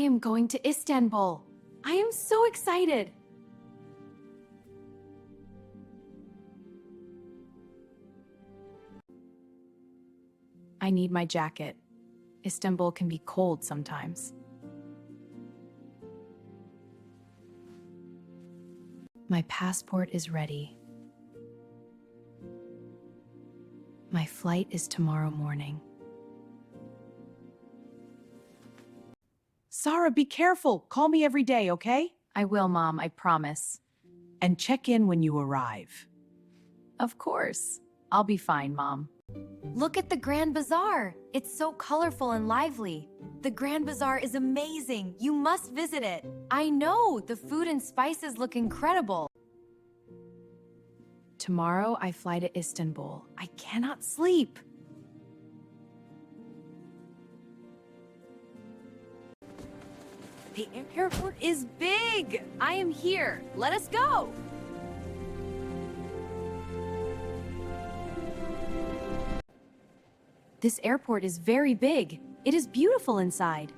am going to Istanbul. I am so excited. I need my jacket. Istanbul can be cold sometimes. My passport is ready. My flight is tomorrow morning. Sarah, be careful. Call me every day, okay? I will, Mom, I promise. And check in when you arrive. Of course. I'll be fine, Mom. Look at the Grand Bazaar. It's so colorful and lively. The Grand Bazaar is amazing. You must visit it. I know, the food and spices look incredible. Tomorrow I fly to Istanbul. I cannot sleep. The airport is big. I am here. Let us go. This airport is very big. It is beautiful inside.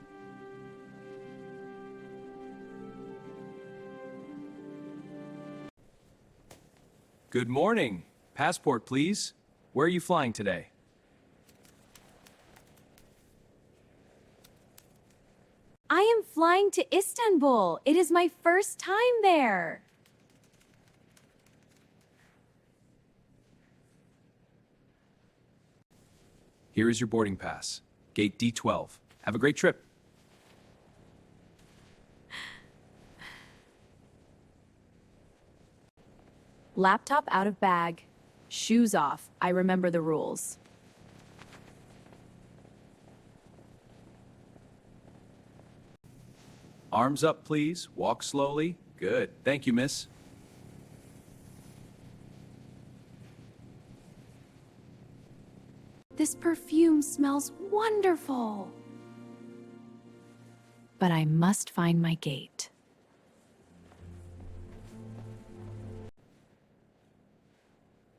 Good morning. Passport, please. Where are you flying today? I am flying to Istanbul. It is my first time there. Here is your boarding pass. Gate D12. Have a great trip. Laptop out of bag. Shoes off. I remember the rules. Arms up, please. Walk slowly. Good. Thank you, miss. This perfume smells wonderful. But I must find my gate.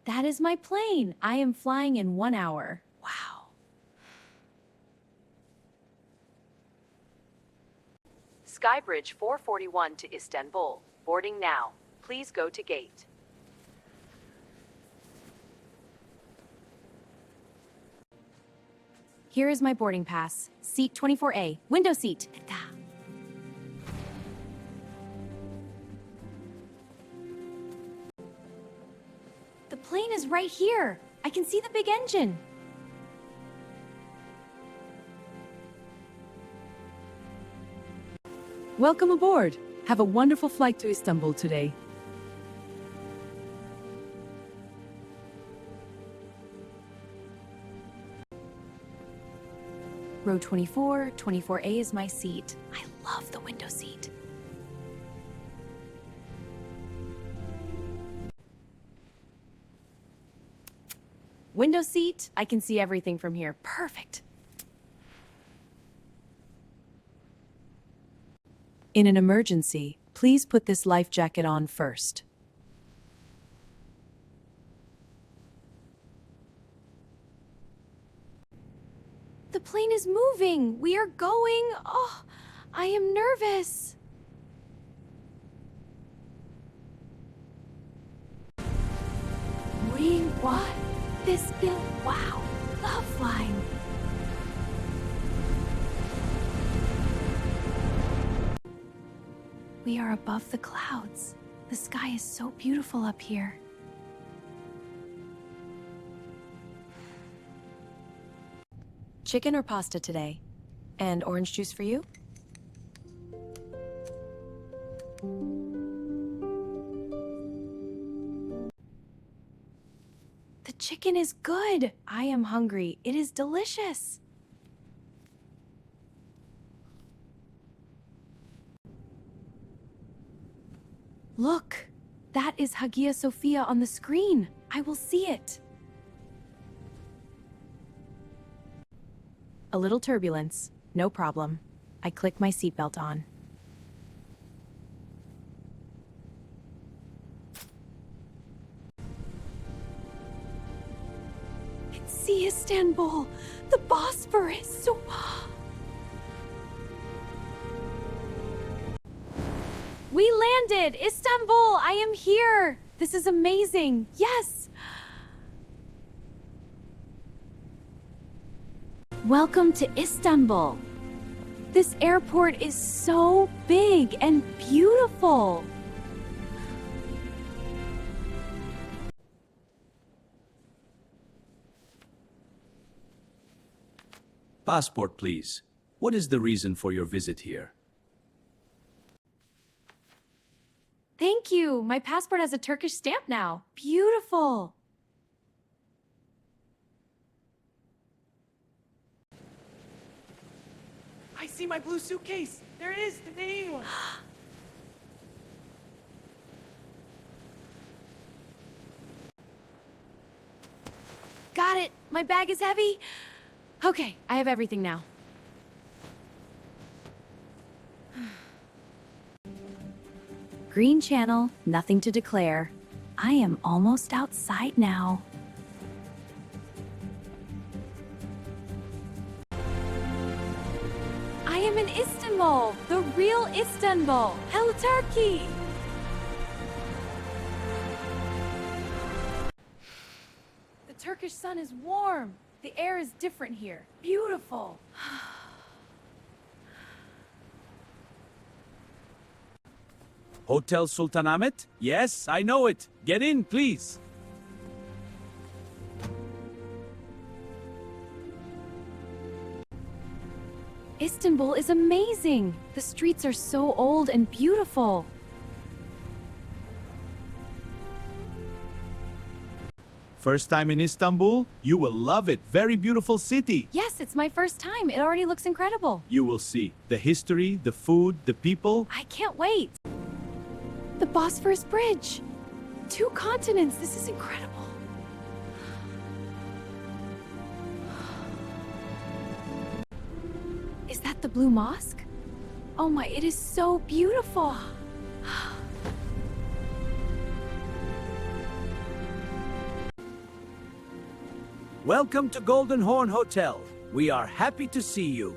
That is my plane. I am flying in 1 hour. Wow. Skybridge 441 to Istanbul. Boarding now. Please go to gate. Here is my boarding pass. Seat 24A. Window seat. The plane is right here. I can see the big engine. Welcome aboard. Have a wonderful flight to Istanbul today. Row 24, 24A is my seat. I love the window seat. Window seat, I can see everything from here. Perfect. In an emergency, please put this life jacket on first. The plane is moving. We are going. Oh, I am nervous. What? This bill. Wow. Love flying. We are above the clouds. The sky is so beautiful up here. Chicken or pasta today? And orange juice for you? The chicken is good. I am hungry. It is delicious. Look, that is Hagia Sophia on the screen. I will see it. A little turbulence, no problem. I click my seatbelt on. I can see Istanbul, the Bosphorus. We landed! Istanbul! I am here! This is amazing! Yes! Welcome to Istanbul. This airport is so big and beautiful. Passport, please. What is the reason for your visit here? Thank you. My passport has a Turkish stamp now. Beautiful. I see my blue suitcase. There it is, the name. Got it. My bag is heavy. Okay, I have everything now. Green channel, nothing to declare. I am almost outside now. I am in Istanbul, the real Istanbul. Hello, Turkey. The Turkish sun is warm. The air is different here. Beautiful. Hotel Sultanahmet? Yes, I know it. Get in, please. Istanbul is amazing. The streets are so old and beautiful. First time in Istanbul? You will love it. Very beautiful city. Yes, it's my first time. It already looks incredible. You will see the history, the food, the people. I can't wait. The Bosphorus Bridge. 2 continents. This is incredible. Is that the Blue Mosque? Oh my, it is so beautiful. Welcome to Golden Horn Hotel. We are happy to see you.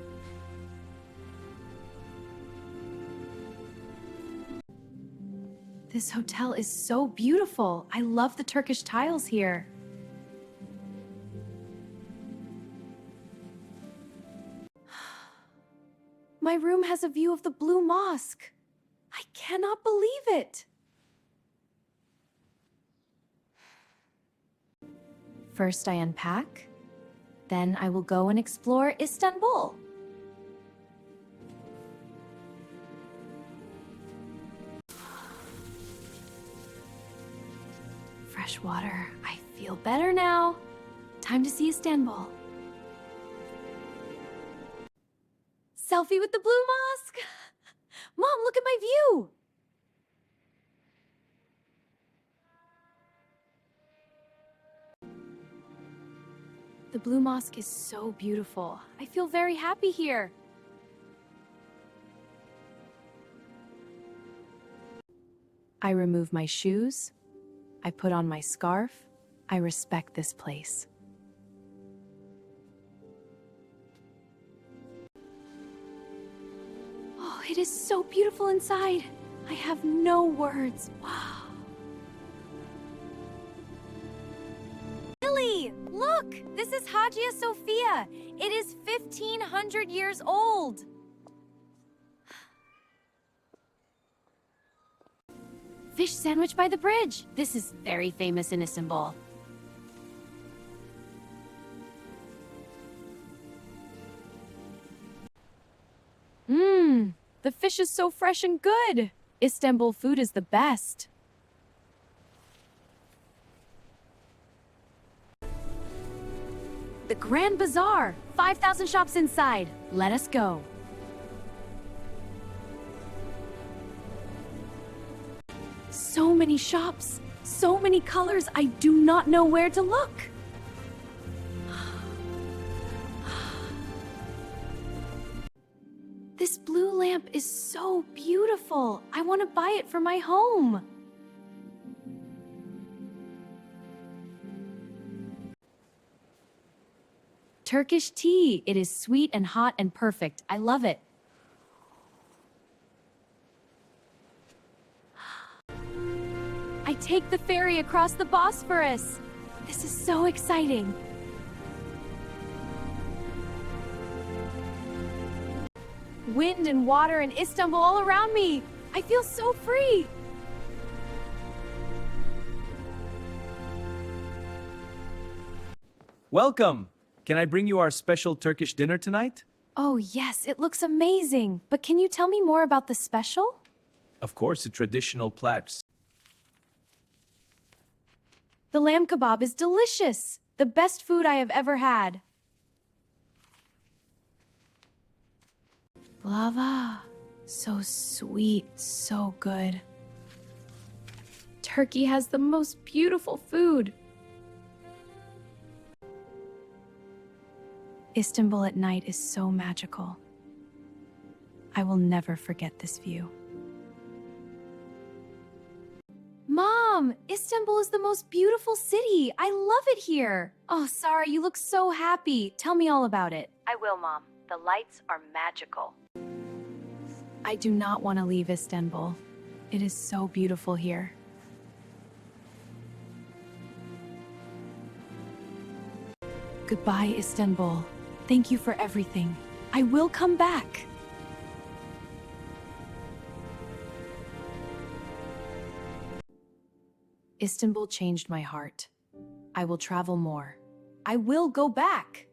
This hotel is so beautiful. I love the Turkish tiles here. My room has a view of the Blue Mosque. I cannot believe it. First I unpack, then I will go and explore Istanbul. Fresh water. I feel better now. Time to see Istanbul. Selfie with the Blue Mosque. Mom, look at my view. The Blue Mosque is so beautiful. I feel very happy here. I remove my shoes. I put on my scarf. I respect this place. Oh, it is so beautiful inside. I have no words. Wow. Lily, look! This is Hagia Sophia. It is 1,500 years old. Fish sandwich by the bridge. This is very famous in Istanbul. Mmm, the fish is so fresh and good. Istanbul food is the best. The Grand Bazaar, 5,000 shops inside. Let us go. So many shops, so many colors, I do not know where to look. This blue lamp is so beautiful. I want to buy it for my home. Turkish tea. It is sweet and hot and perfect. I love it. take the ferry across the Bosphorus. This is so exciting. Wind and water in Istanbul all around me. I feel so free. Welcome. Can I bring you our special Turkish dinner tonight? Oh, yes, it looks amazing. But can you tell me more about the special? Of course, a traditional plat. The lamb kebab is delicious. The best food I have ever had. Lava. So sweet, so good. Turkey has the most beautiful food. Istanbul at night is so magical. I will never forget this view. Mom, Istanbul is the most beautiful city. I love it here. Oh, Sarah, you look so happy. Tell me all about it. I will, Mom. The lights are magical. I do not want to leave Istanbul. It is so beautiful here. Goodbye, Istanbul. Thank you for everything. I will come back. Istanbul changed my heart. I will travel more. I will go back.